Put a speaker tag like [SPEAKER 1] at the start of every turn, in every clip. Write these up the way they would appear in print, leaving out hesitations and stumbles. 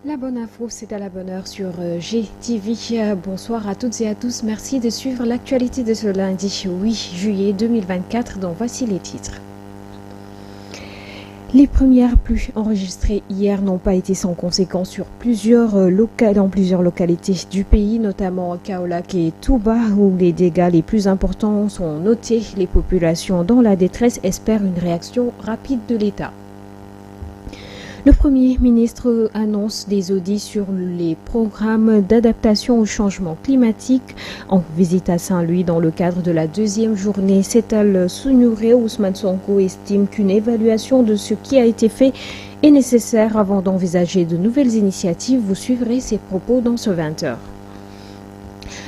[SPEAKER 1] La bonne info, c'est à la bonne heure sur GTV. Bonsoir à toutes et à tous. Merci de suivre l'actualité de ce lundi 8 juillet 2024. Donc voici les titres. Les premières pluies enregistrées hier n'ont pas été sans conséquences dans plusieurs localités du pays, notamment à Kaolack et Touba, où les dégâts les plus importants sont notés. Les populations dans la détresse espèrent une réaction rapide de l'État. Le Premier ministre annonce des audits sur les programmes d'adaptation au changement climatique. En visite à Saint-Louis dans le cadre de la deuxième journée, Setal Souniouré Ousmane Sonko estime qu'une évaluation de ce qui a été fait est nécessaire avant d'envisager de nouvelles initiatives. Vous suivrez ses propos dans ce 20h.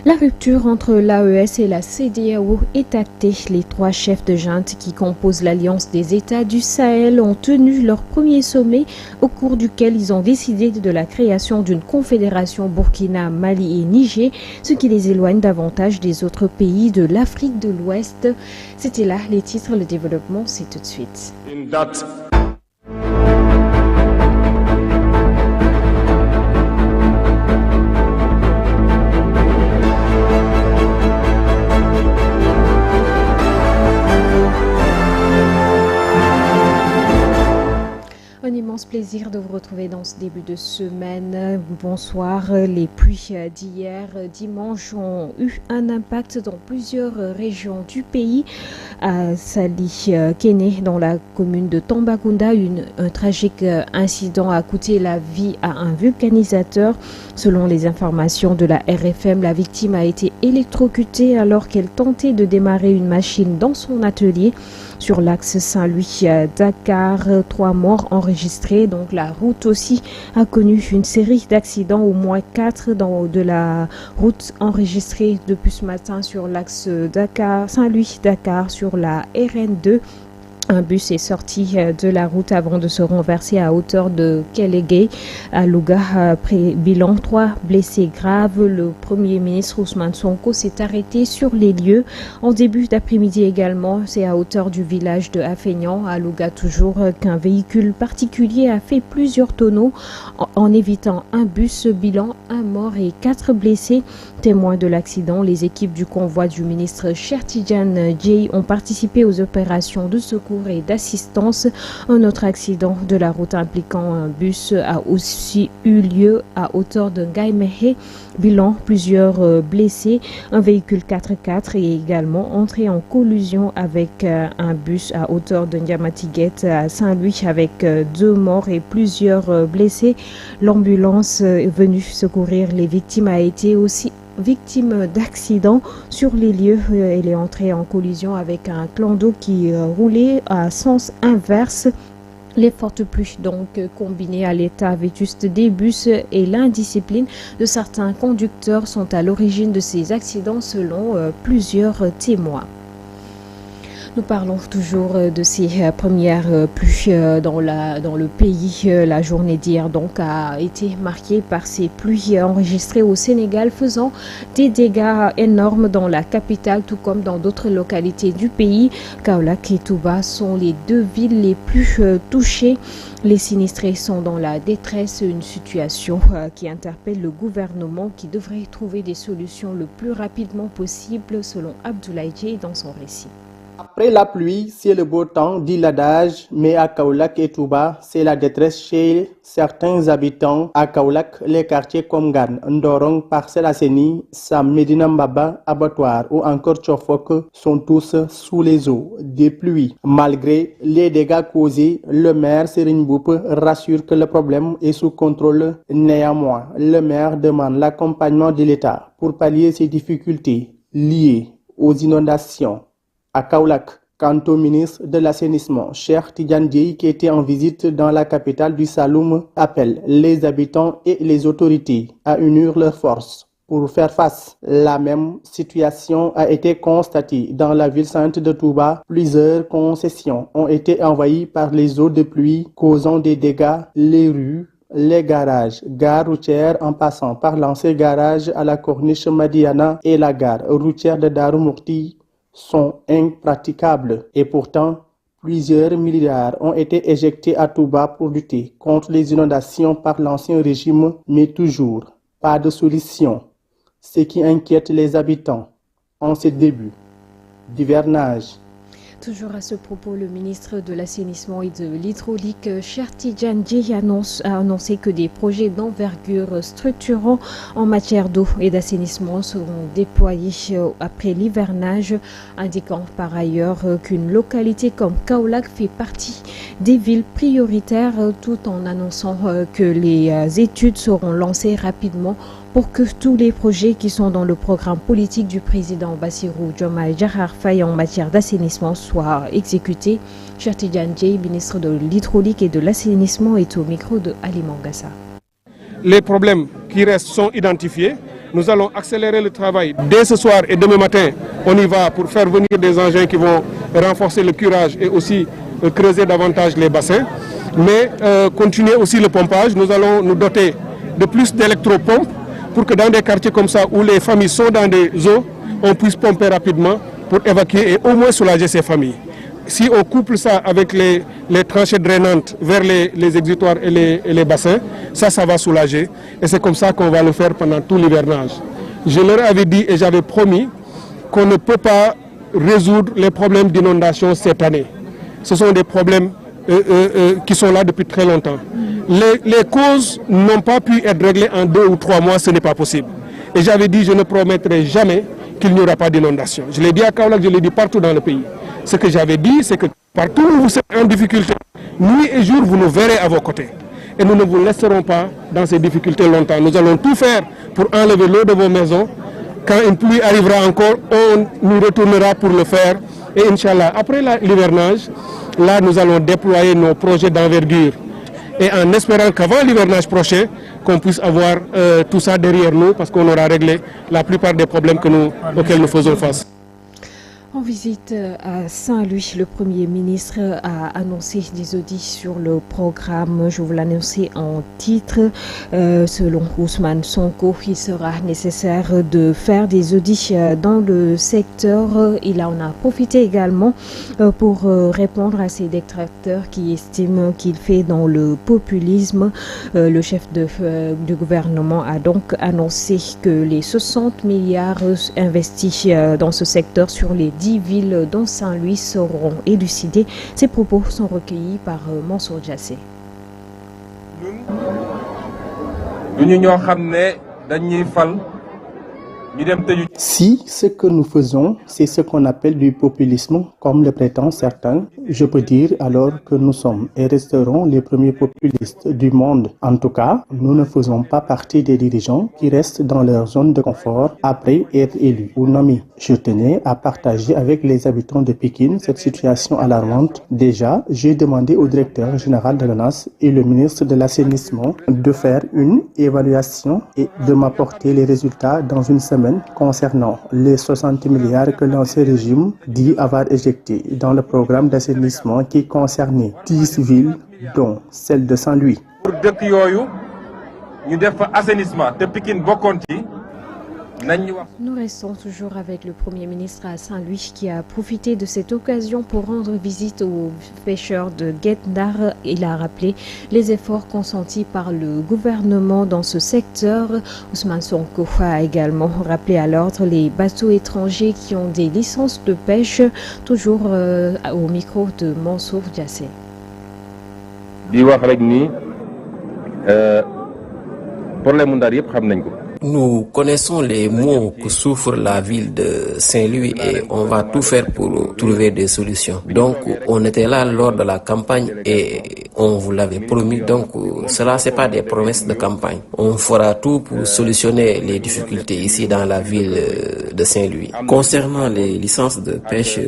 [SPEAKER 1] La rupture entre l'AES et la CEDEAO est actée. Les trois chefs de junte qui composent l'Alliance des États du Sahel ont tenu leur premier sommet au cours duquel ils ont décidé de la création d'une confédération Burkina, Mali et Niger, ce qui les éloigne davantage des autres pays de l'Afrique de l'Ouest. C'était là les titres, le développement, c'est tout de suite.
[SPEAKER 2] Une date.
[SPEAKER 1] Un immense plaisir de vous retrouver dans ce début de semaine. Bonsoir. Les pluies d'hier dimanche ont eu un impact dans plusieurs régions du pays. À Sali Kene, dans la commune de Tambacounda, un tragique incident a coûté la vie à un vulcanisateur. Selon les informations de la RFM, la victime a été électrocutée alors qu'elle tentait de démarrer une machine dans son atelier. Sur l'axe Saint-Louis-Dakar, 3 morts enregistrés. Donc la route aussi a connu une série d'accidents, au moins 4 de la route enregistrée depuis ce matin sur l'axe Saint-Louis-Dakar sur la RN2. Un bus est sorti de la route avant de se renverser à hauteur de Kélégué, à Louga. Après bilan, 3 blessés graves. Le Premier ministre Ousmane Sonko s'est arrêté sur les lieux. En début d'après-midi également, c'est à hauteur du village de Afegnan, à Louga toujours, qu'un véhicule particulier a fait plusieurs tonneaux en évitant un bus. Bilan, 1 mort et 4 blessés. Témoins de l'accident, les équipes du convoi du ministre Cheikh Tidiane Dièye ont participé aux opérations de secours et d'assistance. Un autre accident de la route impliquant un bus a aussi eu lieu à hauteur de Ngaïmehé. Bilan, plusieurs blessés. Un véhicule 4x4 est également entré en collision avec un bus à hauteur de Ndiamatiguet à Saint-Louis avec 2 morts et plusieurs blessés. L'ambulance venue secourir les victimes a été aussi victime d'accident. Sur les lieux. Elle est entrée en collision avec un plan d'eau qui roulait à sens inverse. Les fortes pluies, donc, combinées à l'état vétuste des bus et l'indiscipline de certains conducteurs sont à l'origine de ces accidents selon plusieurs témoins. Nous parlons toujours de ces premières pluies dans le pays. La journée d'hier donc a été marquée par ces pluies enregistrées au Sénégal, faisant des dégâts énormes dans la capitale tout comme dans d'autres localités du pays. Kaolack et Touba sont les 2 villes les plus touchées. Les sinistrés sont dans la détresse, une situation qui interpelle le gouvernement qui devrait trouver des solutions le plus rapidement possible selon Abdoulaye Dièye dans son récit.
[SPEAKER 3] Après la pluie, c'est le beau temps, dit l'adage, mais à Kaolack et Touba, c'est la détresse chez certains habitants. À Kaolack, les quartiers comme Gan, Ndorong, Parcelles Assainies, Sam, Medina Mbaba, Abattoir ou encore Tchofok sont tous sous les eaux des pluies. Malgré les dégâts causés, le maire Serigne Mboup rassure que le problème est sous contrôle. Néanmoins, le maire demande l'accompagnement de l'État pour pallier ces difficultés liées aux inondations. À Kaolack, quant au ministre de l'Assainissement, Cheikh Tidiane Dièye, qui était en visite dans la capitale du Saloum, appelle les habitants et les autorités à unir leurs forces pour faire face. La même situation a été constatée dans la ville sainte de Touba. Plusieurs concessions ont été envahies par les eaux de pluie, causant des dégâts. Les rues, les garages, gare routière en passant par l'ancien garage à la corniche Madiana et la gare routière de Darou Mourti sont impraticables. Et pourtant, Plusieurs milliards ont été éjectés à Touba pour lutter contre les inondations par l'ancien régime, mais toujours pas de solution, ce qui inquiète les habitants en ce début d'hivernage.
[SPEAKER 1] Toujours à ce propos, le ministre de l'Assainissement et de l'Hydraulique, Cheikh Tidiane Dièye, a annoncé que des projets d'envergure structurants en matière d'eau et d'assainissement seront déployés après l'hivernage, indiquant par ailleurs qu'une localité comme Kaolack fait partie des villes prioritaires, tout en annonçant que les études seront lancées rapidement pour que tous les projets qui sont dans le programme politique du président Bassirou Diomaye Diakhar Faye en matière d'assainissement soient exécutés. Cheikh Tidiane Dièye, ministre de l'Hydraulique et de l'Assainissement, est au micro de Ali Mangassa.
[SPEAKER 2] Les problèmes qui restent sont identifiés. Nous allons accélérer le travail. Dès ce soir et demain matin, on y va pour faire venir des engins qui vont renforcer le curage et aussi creuser davantage les bassins. Mais continuer aussi le pompage. Nous allons nous doter de plus d'électropompes pour que dans des quartiers comme ça où les familles sont dans des eaux, on puisse pomper rapidement pour évacuer et au moins soulager ces familles. Si on couple ça avec les tranchées drainantes vers les exutoires et les bassins, ça va soulager. Et c'est comme ça qu'on va le faire pendant tout l'hivernage. Je leur avais dit et j'avais promis qu'on ne peut pas résoudre les problèmes d'inondation cette année. Ce sont des problèmes qui sont là depuis très longtemps. Les causes n'ont pas pu être réglées en 2 ou 3 mois, ce n'est pas possible. Et j'avais dit, je ne promettrai jamais qu'il n'y aura pas d'inondation. Je l'ai dit à Kaolack, je l'ai dit partout dans le pays. Ce que j'avais dit, c'est que partout où vous êtes en difficulté, nuit et jour, vous nous verrez à vos côtés. Et nous ne vous laisserons pas dans ces difficultés longtemps. Nous allons tout faire pour enlever l'eau de vos maisons. Quand une pluie arrivera encore, on nous retournera pour le faire. Et Inch'Allah, après l'hivernage, là, nous allons déployer nos projets d'envergure. Et en espérant qu'avant l'hivernage prochain, qu'on puisse avoir tout ça derrière nous, parce qu'on aura réglé la plupart des problèmes auxquels nous faisons face.
[SPEAKER 1] En visite à Saint-Louis, le Premier ministre a annoncé des audits sur le programme. Je vous l'annonçais en titre. Selon Ousmane Sonko, il sera nécessaire de faire des audits dans le secteur. Il en a profité également pour répondre à ces détracteurs qui estiment qu'il fait dans le populisme. Le chef du gouvernement a donc annoncé que les 60 milliards investis dans ce secteur sur les 10 villes dont Saint-Louis seront élucidées. Ces propos sont recueillis par Mansour Diassé.
[SPEAKER 3] Si ce que nous faisons, c'est ce qu'on appelle du populisme, comme le prétendent certains, je peux dire alors que nous sommes et resterons les premiers populistes du monde. En tout cas, nous ne faisons pas partie des dirigeants qui restent dans leur zone de confort après être élus ou nommés. Je tenais à partager avec les habitants de Pékin cette situation alarmante. Déjà, j'ai demandé au directeur général de l'ONAS et le ministre de l'Assainissement de faire une évaluation et de m'apporter les résultats dans une semaine concernant les 60 milliards que l'ancien régime dit avoir éjectés dans le programme d'assainissement qui concernait 10 villes, dont celle de Saint-Louis.
[SPEAKER 1] Nous restons toujours avec le Premier ministre à Saint-Louis qui a profité de cette occasion pour rendre visite aux pêcheurs de Guet-Ndar. Il a rappelé les efforts consentis par le gouvernement dans ce secteur. Ousmane Sonko a également rappelé à l'ordre les bateaux étrangers qui ont des licences de pêche, toujours au micro de Mansour Diassé.
[SPEAKER 4] Nous connaissons les maux que souffre la ville de Saint-Louis et on va tout faire pour trouver des solutions. Donc, on était là lors de la campagne et on vous l'avait promis. Donc, cela, c'est pas des promesses de campagne. On fera tout pour solutionner les difficultés ici dans la ville de Saint-Louis. Concernant les licences de pêche,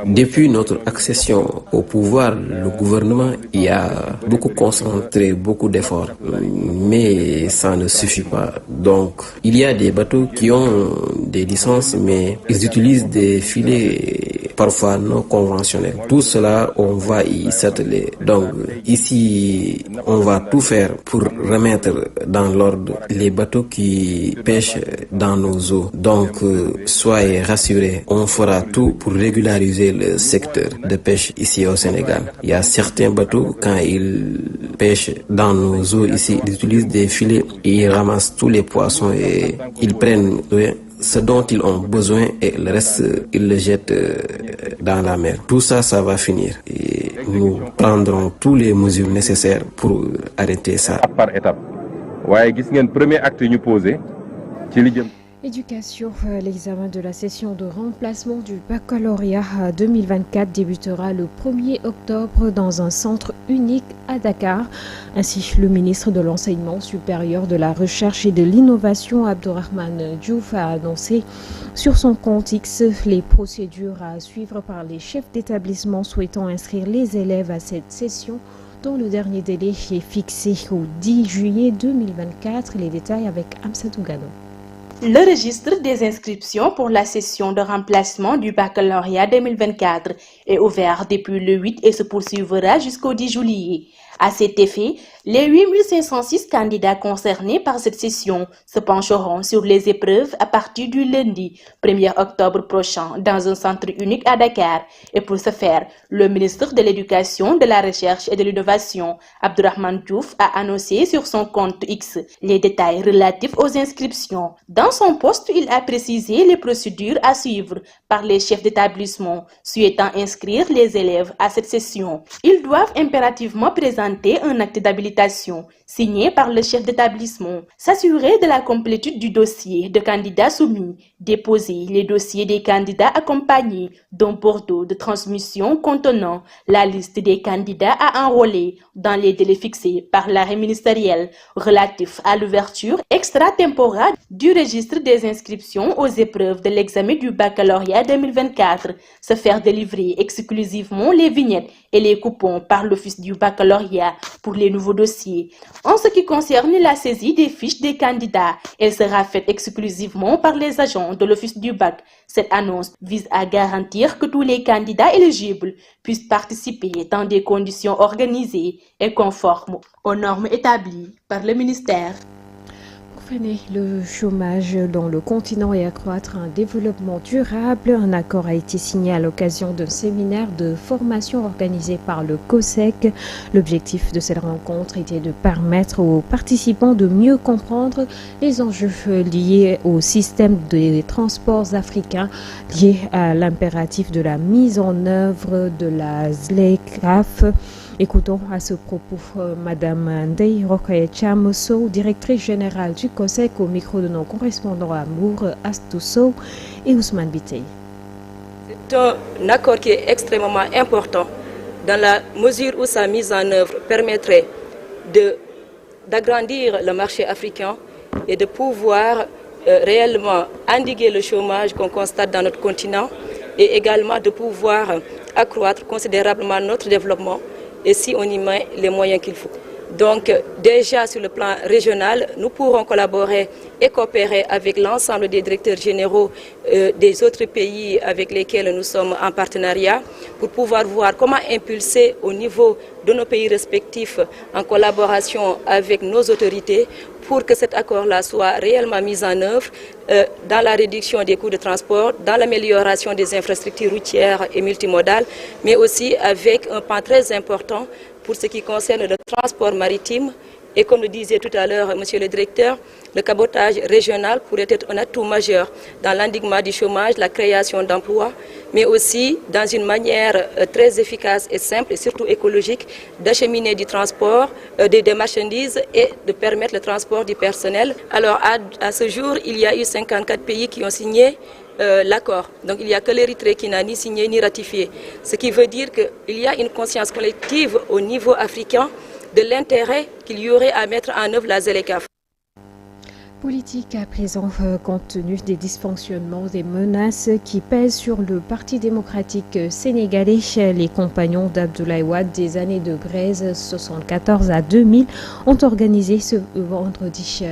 [SPEAKER 4] depuis notre accession au pouvoir, le gouvernement y a beaucoup concentré, beaucoup d'efforts. Mais ça ne suffit pas. Donc, il y a des bateaux qui ont des licences, mais ils utilisent des filets parfois non conventionnels. Tout cela, on va y s'atteler. Donc, ici, on va tout faire pour remettre dans l'ordre les bateaux qui pêchent dans nos eaux. Donc, soyez rassurés, on fera tout pour régulariser le secteur de pêche ici au Sénégal. Il y a certains bateaux, quand ils pêchent dans nos eaux ici, ils utilisent des filets et ils ramassent tous les poissons et ils prennent ce dont ils ont besoin et le reste, ils le jettent dans la mer. Tout ça, ça va finir. Et nous prendrons toutes les mesures nécessaires pour arrêter ça.
[SPEAKER 5] Par étape. Ouais, premier acte nous posé.
[SPEAKER 1] Éducation, l'examen de la session de remplacement du baccalauréat 2024 débutera le 1er octobre dans un centre unique à Dakar. Ainsi, le ministre de l'Enseignement supérieur, de la Recherche et de l'Innovation, Abdourahmane Diouf, a annoncé sur son compte X les procédures à suivre par les chefs d'établissement souhaitant inscrire les élèves à cette session, dont le dernier délai est fixé au 10 juillet 2024. Les détails avec Amsatou Gano.
[SPEAKER 6] Le registre des inscriptions pour la session de remplacement du baccalauréat 2024 est ouvert depuis le 8 et se poursuivra jusqu'au 10 juillet. À cet effet, les 8506 candidats concernés par cette session se pencheront sur les épreuves à partir du lundi 1er octobre prochain dans un centre unique à Dakar. Et pour ce faire, le ministre de l'Éducation, de la Recherche et de l'Innovation, Abdourahmane Diouf, a annoncé sur son compte X les détails relatifs aux inscriptions. Dans son poste, il a précisé les procédures à suivre par les chefs d'établissement souhaitant inscrire les élèves à cette session. Ils doivent impérativement présenter un acte d'habilitation signé par le chef d'établissement, s'assurer de la complétude du dossier de candidats soumis, déposer les dossiers des candidats accompagnés d'un bordereau de transmission contenant la liste des candidats à enrôler dans les délais fixés par l'arrêt ministériel relatif à l'ouverture extratemporale du registre des inscriptions aux épreuves de l'examen du baccalauréat 2024, se faire délivrer exclusivement les vignettes et les coupons par l'office du baccalauréat pour les nouveaux dossiers. En ce qui concerne la saisie des fiches des candidats, elle sera faite exclusivement par les agents de l'office du bac. Cette annonce vise à garantir que tous les candidats éligibles puissent participer dans des conditions organisées et conformes aux normes établies par le ministère.
[SPEAKER 1] Freiner le chômage dans le continent et accroître un développement durable. Un accord a été signé à l'occasion d'un séminaire de formation organisé par le COSEC. L'objectif de cette rencontre était de permettre aux participants de mieux comprendre les enjeux liés au système des transports africains, liés à l'impératif de la mise en œuvre de la ZLECAf. Écoutons à ce propos Madame Ndeye Rokhaya Chamoso, directrice générale du COSEC, au micro de nos correspondants à Mour, Astou Sow et Ousmane Bitey.
[SPEAKER 7] C'est un accord qui est extrêmement important dans la mesure où sa mise en œuvre permettrait d'agrandir le marché africain et de pouvoir réellement endiguer le chômage qu'on constate dans notre continent et également de pouvoir accroître considérablement notre développement et si on y met les moyens qu'il faut. Donc déjà sur le plan régional, nous pourrons collaborer et coopérer avec l'ensemble des directeurs généraux des autres pays avec lesquels nous sommes en partenariat pour pouvoir voir comment impulser au niveau de nos pays respectifs en collaboration avec nos autorités pour que cet accord-là soit réellement mis en œuvre dans la réduction des coûts de transport, dans l'amélioration des infrastructures routières et multimodales, mais aussi avec un pan très important pour ce qui concerne le transport maritime. Et comme le disait tout à l'heure Monsieur le directeur, le cabotage régional pourrait être un atout majeur dans l'endiguement du chômage, la création d'emplois, mais aussi dans une manière très efficace et simple et surtout écologique d'acheminer du transport des marchandises et de permettre le transport du personnel. Alors à ce jour, il y a eu 54 pays qui ont signé l'accord. Donc il n'y a que l'Érythrée qui n'a ni signé ni ratifié. Ce qui veut dire qu'il y a une conscience collective au niveau africain de l'intérêt qu'il y aurait à mettre en œuvre la ZLECAf.
[SPEAKER 1] Politique à présent, compte tenu des dysfonctionnements, des menaces qui pèsent sur le Parti démocratique sénégalais, les compagnons d'Abdoulaye Wade des années de Braise 1974 à 2000 ont organisé ce vendredi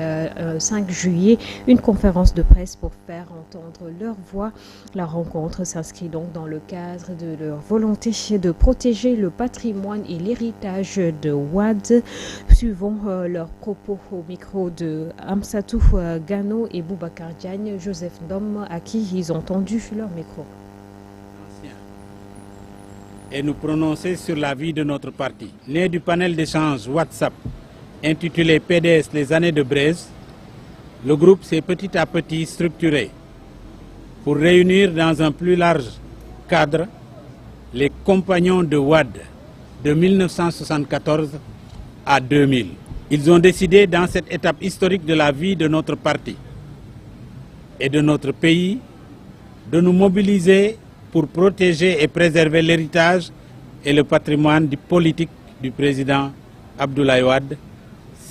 [SPEAKER 1] 5 juillet une conférence de presse pour faire entendre leur voix. La rencontre s'inscrit donc dans le cadre de leur volonté de protéger le patrimoine et l'héritage de Wade. Suivons leurs propos au micro de Amsatou Gano et Boubacar Diagne, Joseph Ndom, à qui ils ont tendu leur micro.
[SPEAKER 8] Et nous prononcer sur la vie de notre parti. Né du panel d'échange WhatsApp intitulé PDS les années de Braise, le groupe s'est petit à petit structuré pour réunir dans un plus large cadre les compagnons de Wade de 1974 à 2000. Ils ont décidé dans cette étape historique de la vie de notre parti et de notre pays de nous mobiliser pour protéger et préserver l'héritage et le patrimoine politique du président Abdoulaye Wade,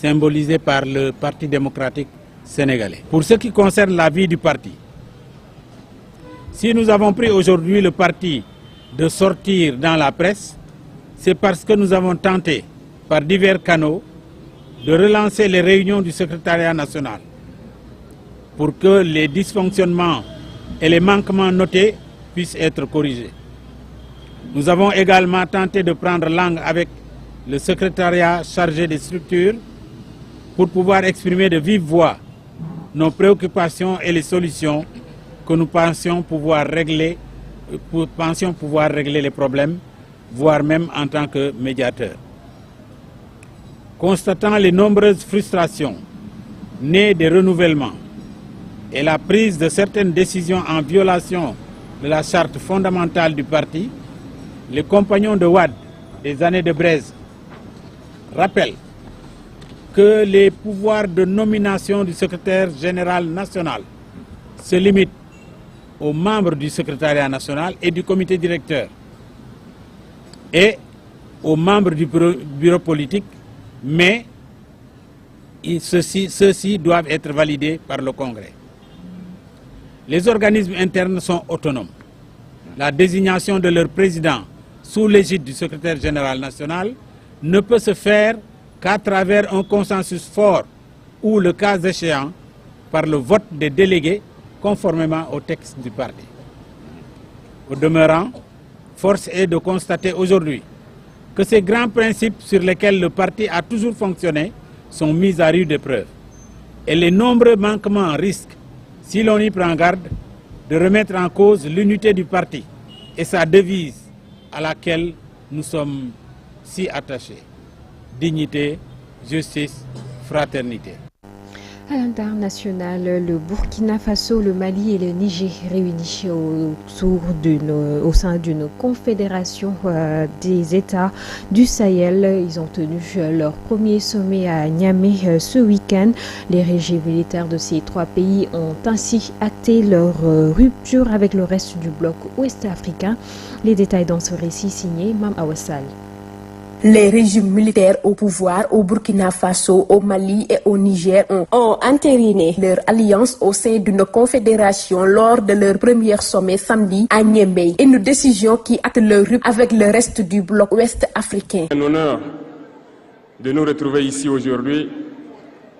[SPEAKER 8] symbolisé par le Parti démocratique sénégalais. Pour ce qui concerne la vie du parti, si nous avons pris aujourd'hui le parti de sortir dans la presse, c'est parce que nous avons tenté, par divers canaux, de relancer les réunions du secrétariat national pour que les dysfonctionnements et les manquements notés puissent être corrigés. Nous avons également tenté de prendre langue avec le secrétariat chargé des structures pour pouvoir exprimer de vive voix nos préoccupations et les solutions que nous pensions pouvoir régler les problèmes, voire même en tant que médiateurs. Constatant les nombreuses frustrations nées des renouvellements et la prise de certaines décisions en violation de la charte fondamentale du parti, les compagnons de Wade des années de Braise rappellent que les pouvoirs de nomination du secrétaire général national se limitent aux membres du secrétariat national et du comité directeur et aux membres du bureau politique, mais ceux-ci doivent être validés par le Congrès. Les organismes internes sont autonomes. La désignation de leur président sous l'égide du secrétaire général national ne peut se faire qu'à travers un consensus fort ou, le cas échéant, par le vote des délégués conformément au texte du parti. Au demeurant, force est de constater aujourd'hui que ces grands principes sur lesquels le parti a toujours fonctionné sont mis à rude épreuve. Et les nombreux manquements risquent, si l'on y prend garde, de remettre en cause l'unité du parti et sa devise à laquelle nous sommes si attachés. Dignité, justice, fraternité.
[SPEAKER 1] À l'international, le Burkina Faso, le Mali et le Niger réunis au sein d'une confédération des États du Sahel. Ils ont tenu leur premier sommet à Niamey ce week-end. Les régimes militaires de ces trois pays ont ainsi acté leur rupture avec le reste du bloc ouest-africain. Les détails dans ce récit signé Mam Awassal.
[SPEAKER 9] Les régimes militaires au pouvoir au Burkina Faso, au Mali et au Niger ont entériné leur alliance au sein d'une confédération lors de leur premier sommet samedi à Niamey. Une décision qui acte leur rupture avec le reste du bloc ouest africain.
[SPEAKER 2] C'est un honneur de nous retrouver ici aujourd'hui,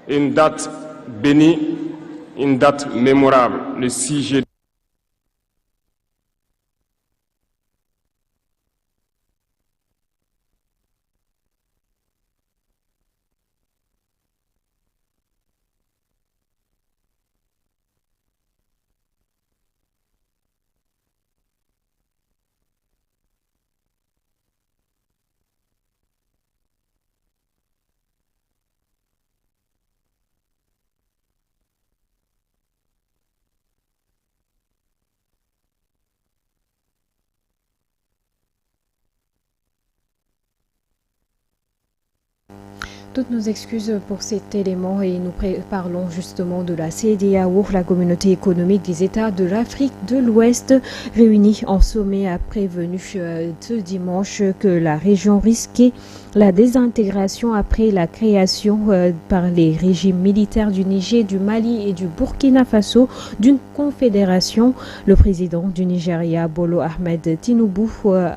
[SPEAKER 2] une date bénie, une date mémorable, le 6 juillet.
[SPEAKER 1] Toutes nos excuses pour cet élément et nous parlons justement de la CEDEAO, la communauté économique des États de l'Afrique de l'Ouest, réunie en sommet, a prévenu ce dimanche que la région risquait la désintégration après la création par les régimes militaires du Niger, du Mali et du Burkina Faso d'une confédération. Le président du Nigeria, Bolo Ahmed Tinubu,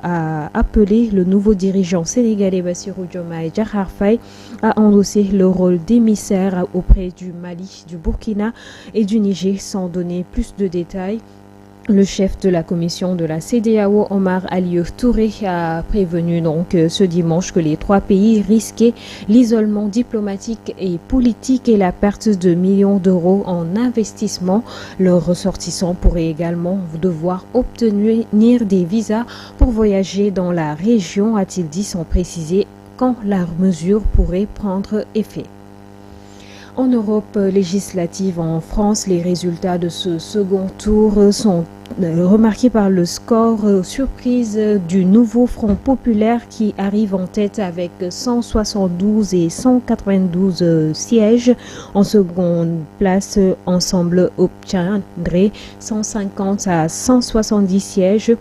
[SPEAKER 1] a appelé le nouveau dirigeant sénégalais Bassirou Diomaye Diakhar Faye a endossé le rôle d'émissaire auprès du Mali, du Burkina et du Niger sans donner plus de détails. Le chef de la commission de la CEDEAO, Omar Alieu Touré, a prévenu donc ce dimanche que les trois pays risquaient l'isolement diplomatique et politique et la perte de millions d'euros en investissement. Leurs ressortissants pourraient également devoir obtenir des visas pour voyager dans la région, a-t-il dit sans préciser quand la mesure pourrait prendre effet. En Europe législative, en France, les résultats de ce second tour sont remarqués par le score surprise du nouveau Front populaire qui arrive en tête avec 172 et 192 sièges. En seconde place, Ensemble obtiendrait 150 à 170 sièges.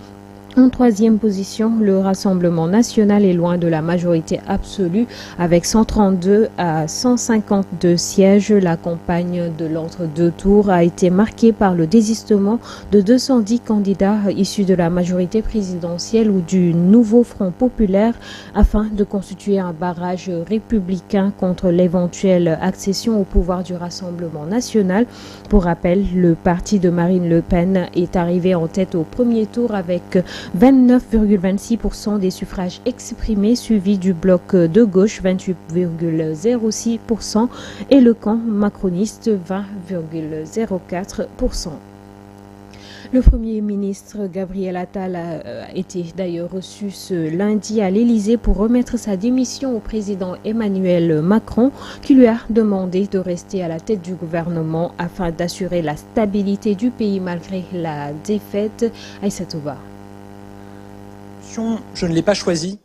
[SPEAKER 1] En troisième position, le Rassemblement national est loin de la majorité absolue avec 132 à 152 sièges. La campagne de l'entre-deux tours a été marquée par le désistement de 210 candidats issus de la majorité présidentielle ou du nouveau Front populaire afin de constituer un barrage républicain contre l'éventuelle accession au pouvoir du Rassemblement national. Pour rappel, le parti de Marine Le Pen est arrivé en tête au premier tour avec 29,26% des suffrages exprimés, suivi du bloc de gauche 28,06% et le camp macroniste 20,04%. Le Premier ministre Gabriel Attal a été d'ailleurs reçu ce lundi à l'Élysée pour remettre sa démission au président Emmanuel Macron qui lui a demandé de rester à la tête du gouvernement afin d'assurer la stabilité du pays malgré la défaite. Aïssatou Ba.
[SPEAKER 10] Je ne l'ai pas choisie,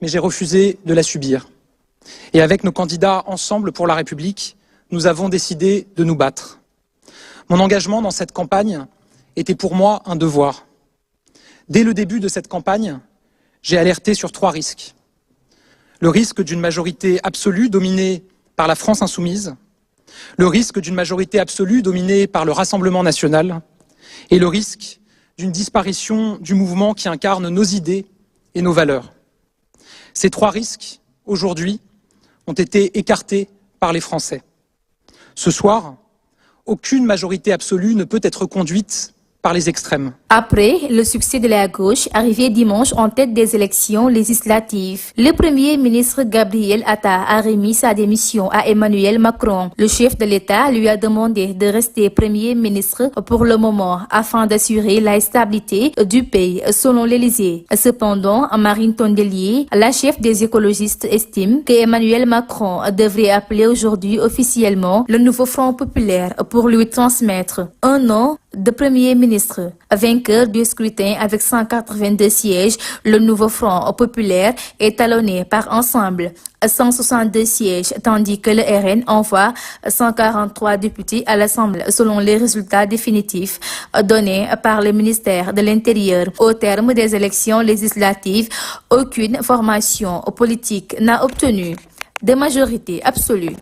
[SPEAKER 10] mais j'ai refusé de la subir. Et avec nos candidats Ensemble pour la République, nous avons décidé de nous battre. Mon engagement dans cette campagne était pour moi un devoir. Dès le début de cette campagne, j'ai alerté sur 3 risques. Le risque d'une majorité absolue dominée par la France insoumise, le risque d'une majorité absolue dominée par le Rassemblement national et le risque d'une disparition du mouvement qui incarne nos idées et nos valeurs. Ces 3 risques, aujourd'hui, ont été écartés par les Français. Ce soir, aucune majorité absolue ne peut être conduite par les extrêmes.
[SPEAKER 11] Après le succès de la gauche, arrivé dimanche en tête des élections législatives, le Premier ministre Gabriel Attal a remis sa démission à Emmanuel Macron. Le chef de l'État lui a demandé de rester Premier ministre pour le moment afin d'assurer la stabilité du pays, selon l'Élysée. Cependant, Marine Tondelier, la chef des écologistes, estime que Emmanuel Macron devrait appeler aujourd'hui officiellement le nouveau Front populaire pour lui transmettre un nom de Premier ministre. Vainqueur du scrutin avec 182 sièges, le nouveau Front populaire est talonné par Ensemble, 162 sièges, tandis que le RN envoie 143 députés à l'Assemblée, selon les résultats définitifs donnés par le ministère de l'Intérieur. Au terme des élections législatives, aucune formation politique n'a obtenu de majorité absolue.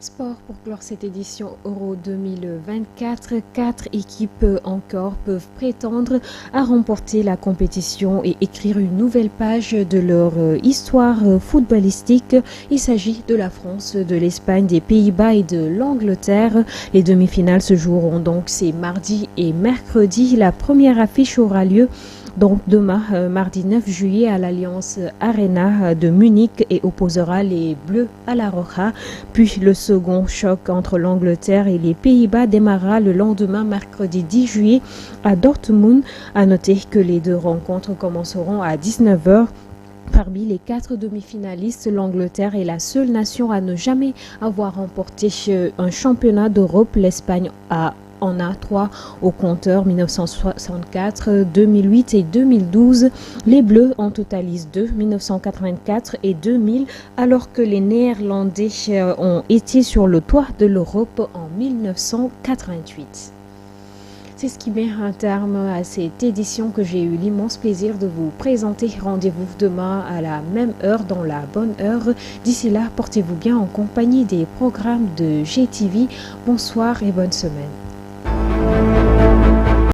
[SPEAKER 1] Sport pour clore cette édition Euro 2024. 4 équipes encore peuvent prétendre à remporter la compétition et écrire une nouvelle page de leur histoire footballistique. Il s'agit de la France, de l'Espagne, des Pays-Bas et de l'Angleterre. Les demi-finales se joueront donc ces mardi et mercredi. La première affiche aura lieu donc demain, mardi 9 juillet, à l'Alliance Arena de Munich et opposera les Bleus à la Roja. Puis le second choc entre l'Angleterre et les Pays-Bas démarrera le lendemain, mercredi 10 juillet, à Dortmund. À noter que les deux rencontres commenceront à 19h. Parmi les 4 demi-finalistes, l'Angleterre est la seule nation à ne jamais avoir remporté un championnat d'Europe. L'Espagne a en a 3 au compteur 1964, 2008 et 2012. Les Bleus en totalisent 2, 1984 et 2000, alors que les Néerlandais ont été sur le toit de l'Europe en 1988. C'est ce qui met un terme à cette édition que j'ai eu l'immense plaisir de vous présenter. Rendez-vous demain à la même heure, dans la bonne heure. D'ici là, portez-vous bien en compagnie des programmes de GTV. Bonsoir et bonne semaine.